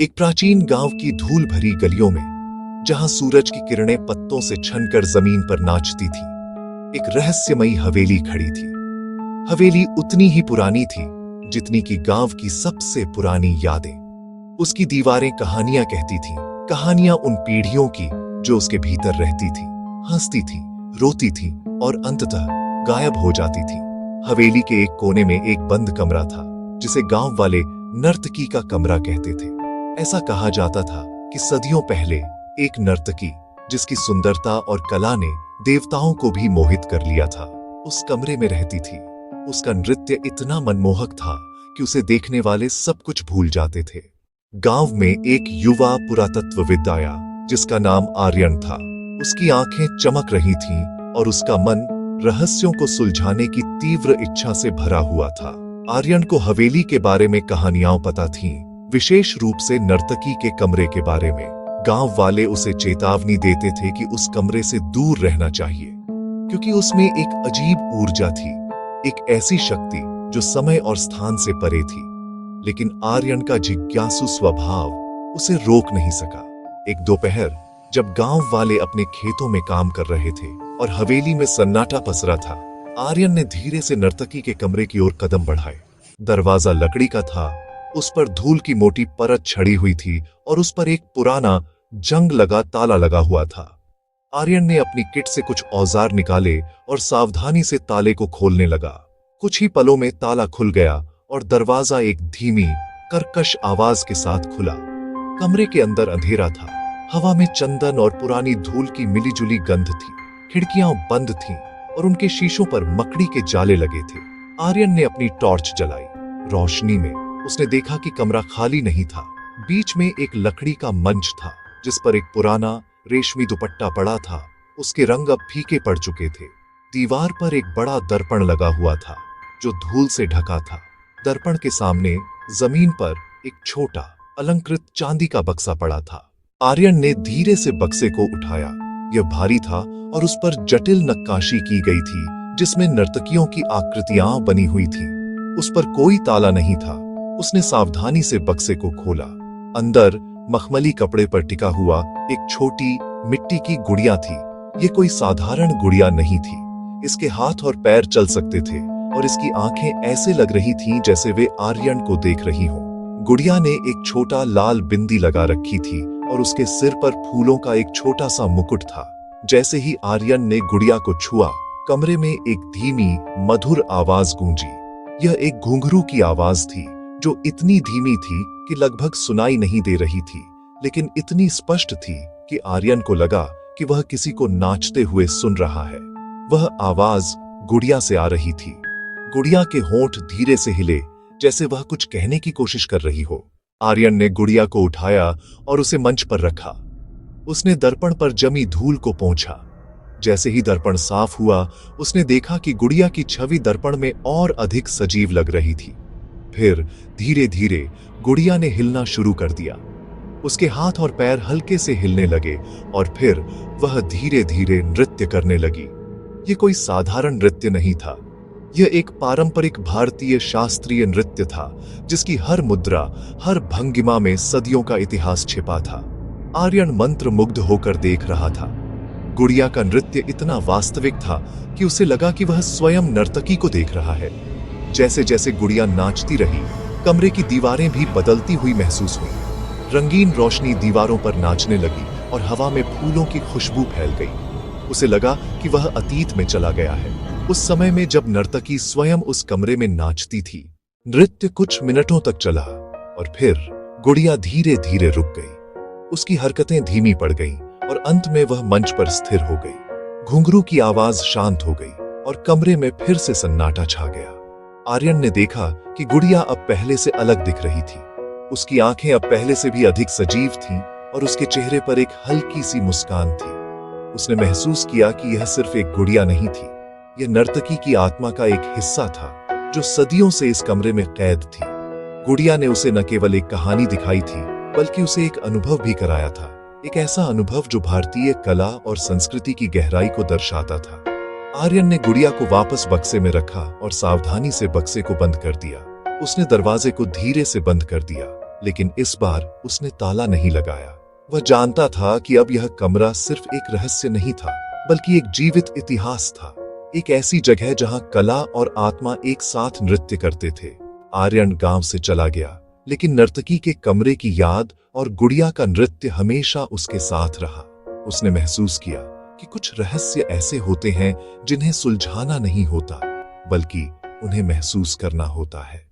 एक प्राचीन गांव की धूल भरी गलियों में, जहां सूरज की किरणें पत्तों से छनकर जमीन पर नाचती थी, एक रहस्यमयी हवेली खड़ी थी। हवेली उतनी ही पुरानी थी जितनी कि गांव की सबसे पुरानी यादें। उसकी दीवारें कहानियां कहती थीं, कहानियां उन पीढ़ियों की जो उसके भीतर रहती थी, हंसती थी, रोती थी और अंततः गायब हो जाती थी। हवेली के एक कोने में एक बंद कमरा था, जिसे गांव वाले नर्तकी का कमरा कहते थे। ऐसा कहा जाता था कि सदियों पहले एक नर्तकी, जिसकी सुंदरता और कला ने देवताओं को भी मोहित कर लिया था, उस कमरे में रहती थी। उसका नृत्य इतना मनमोहक था कि उसे देखने वाले सब कुछ भूल जाते थे। गांव में एक युवा पुरातत्वविद आया, जिसका नाम आर्यन था। उसकी आंखें चमक रही थीं और उसका मन रहस्यों को सुलझाने की तीव्र इच्छा से भरा हुआ था। आर्यन को हवेली के बारे में कहानियां पता थीं, विशेष रूप से नर्तकी के कमरे के बारे में। गांव वाले उसे चेतावनी देते थे कि उस कमरे से दूर रहना चाहिए, क्योंकि उसमें एक अजीब ऊर्जा थी, एक ऐसी शक्ति जो समय और स्थान से परे थी। लेकिन आर्यन का जिज्ञासु स्वभाव उसे रोक नहीं सका। एक दोपहर, जब गांव वाले अपने खेतों में काम कर रहे थे और हवेली में सन्नाटा पसरा था, आर्यन ने धीरे से नर्तकी के कमरे की ओर कदम बढ़ाए। दरवाजा लकड़ी का था, उस पर धूल की मोटी परत छड़ी हुई थी और उस पर एक पुराना जंग लगा ताला लगा हुआ था। आर्यन ने अपनी किट से कुछ औजार निकाले और सावधानी से ताले को खोलने लगा। कुछ ही पलों में ताला खुल गया और दरवाजा एक धीमी, कर्कश आवाज के साथ खुला। कमरे के अंदर अंधेरा था, हवा में चंदन और पुरानी धूल की मिलीजुली गंध थी। खिड़कियां बंद थीं और उनके शीशों पर मकड़ी के जाले लगे थे। आर्यन ने अपनी टॉर्च जलाई। रोशनी में उसने देखा कि कमरा खाली नहीं था। बीच में एक लकड़ी का मंच था, जिस पर एक पुराना रेशमी दुपट्टा पड़ा था। उसके रंग अब फीके पड़ चुके थे। दीवार पर एक बड़ा दर्पण लगा हुआ था, जो धूल से ढका था। दर्पण के सामने जमीन पर एक छोटा अलंकृत चांदी का बक्सा पड़ा था। आर्यन ने धीरे से बक्से को उठाया। यह भारी था और उस पर जटिल नक्काशी की गई थी, जिसमें नर्तकियों की आकृतियां बनी हुई थीं। उस पर कोई ताला नहीं था। उसने सावधानी से बक्से को खोला। अंदर मखमली कपड़े पर टिका हुआ एक छोटी मिट्टी की गुड़िया थी। ये कोई साधारण गुड़िया नहीं थी। इसके हाथ और पैर चल सकते थे और इसकी आंखें ऐसे लग रही थीं जैसे वे आर्यन को देख रही हों। गुड़िया ने एक छोटा लाल बिंदी लगा रखी थी और उसके सिर पर फूलों का एक छोटा सा मुकुट था। जैसे ही आर्यन ने गुड़िया को छुआ, कमरे में एक धीमी, मधुर आवाज गूंजी। यह एक घुंघरू की आवाज थी, जो इतनी धीमी थी कि लगभग सुनाई नहीं दे रही थी, लेकिन इतनी स्पष्ट थी कि आर्यन को लगा कि वह किसी को नाचते हुए सुन रहा है। वह आवाज गुड़िया से आ रही थी। गुड़िया के होंठ धीरे से हिले, जैसे वह कुछ कहने की कोशिश कर रही हो। आर्यन ने गुड़िया को उठाया और उसे मंच पर रखा। उसने दर्पण पर जमी धूल को पोंछा। जैसे ही दर्पण साफ हुआ, उसने देखा कि गुड़िया की छवि दर्पण में और अधिक सजीव लग रही थी। फिर धीरे धीरे गुड़िया ने हिलना शुरू कर दिया। उसके हाथ और पैर हल्के से हिलने लगे और फिर वह धीरे धीरे नृत्य करने लगी। यह कोई साधारण नृत्य नहीं था। यह एक पारंपरिक भारतीय शास्त्रीय नृत्य था, जिसकी हर मुद्रा, हर भंगिमा में सदियों का इतिहास छिपा था। आर्यन मंत्रमुग्ध होकर देख रहा था। गुड़िया का नृत्य इतना वास्तविक था कि उसे लगा कि वह स्वयं नर्तकी को देख रहा है। जैसे जैसे गुड़िया नाचती रही, कमरे की दीवारें भी बदलती हुई महसूस हुई। रंगीन रोशनी दीवारों पर नाचने लगी और हवा में फूलों की खुशबू फैल गई। उसे लगा कि वह अतीत में चला गया है, उस समय में जब नर्तकी स्वयं उस कमरे में नाचती थी। नृत्य कुछ मिनटों तक चला और फिर गुड़िया धीरे धीरे रुक गई। उसकी हरकतें धीमी पड़ गईं और अंत में वह मंच पर स्थिर हो गई। घुंघरू की आवाज शांत हो गई और कमरे में फिर से सन्नाटा छा गया। आर्यन ने देखा कि गुड़िया अब पहले से अलग दिख रही थी। उसकी आंखें अब पहले से भी अधिक सजीव थीं और उसके चेहरे पर एक हल्की सी मुस्कान थी। उसने महसूस किया कि यह सिर्फ एक गुड़िया नहीं थी, यह नर्तकी की आत्मा का एक हिस्सा था, जो सदियों से इस कमरे में कैद थी। गुड़िया ने उसे न केवल एक कहानी दिखाई थी, बल्कि उसे एक अनुभव भी कराया था। एक ऐसा अनुभव जो भारतीय कला और संस्कृति की गहराई को दर्शाता था। आर्यन ने गुड़िया को वापस बक्से में रखा और सावधानी से बक्से को बंद कर दिया। उसने दरवाजे को धीरे से बंद कर दिया लेकिन इस बार उसने ताला नहीं लगाया। वह जानता था कि अब यह कमरा सिर्फ एक रहस्य नहीं था, बल्कि एक जीवित इतिहास था। एक ऐसी जगह जहां कला और आत्मा एक साथ नृत्य करते थे। आर्यन गांव से चला गया, लेकिन नर्तकी के कमरे की याद और गुड़िया का नृत्य हमेशा उसके साथ रहा। उसने महसूस किया कि कुछ रहस्य ऐसे होते हैं जिन्हें सुलझाना नहीं होता, बल्कि उन्हें महसूस करना होता है।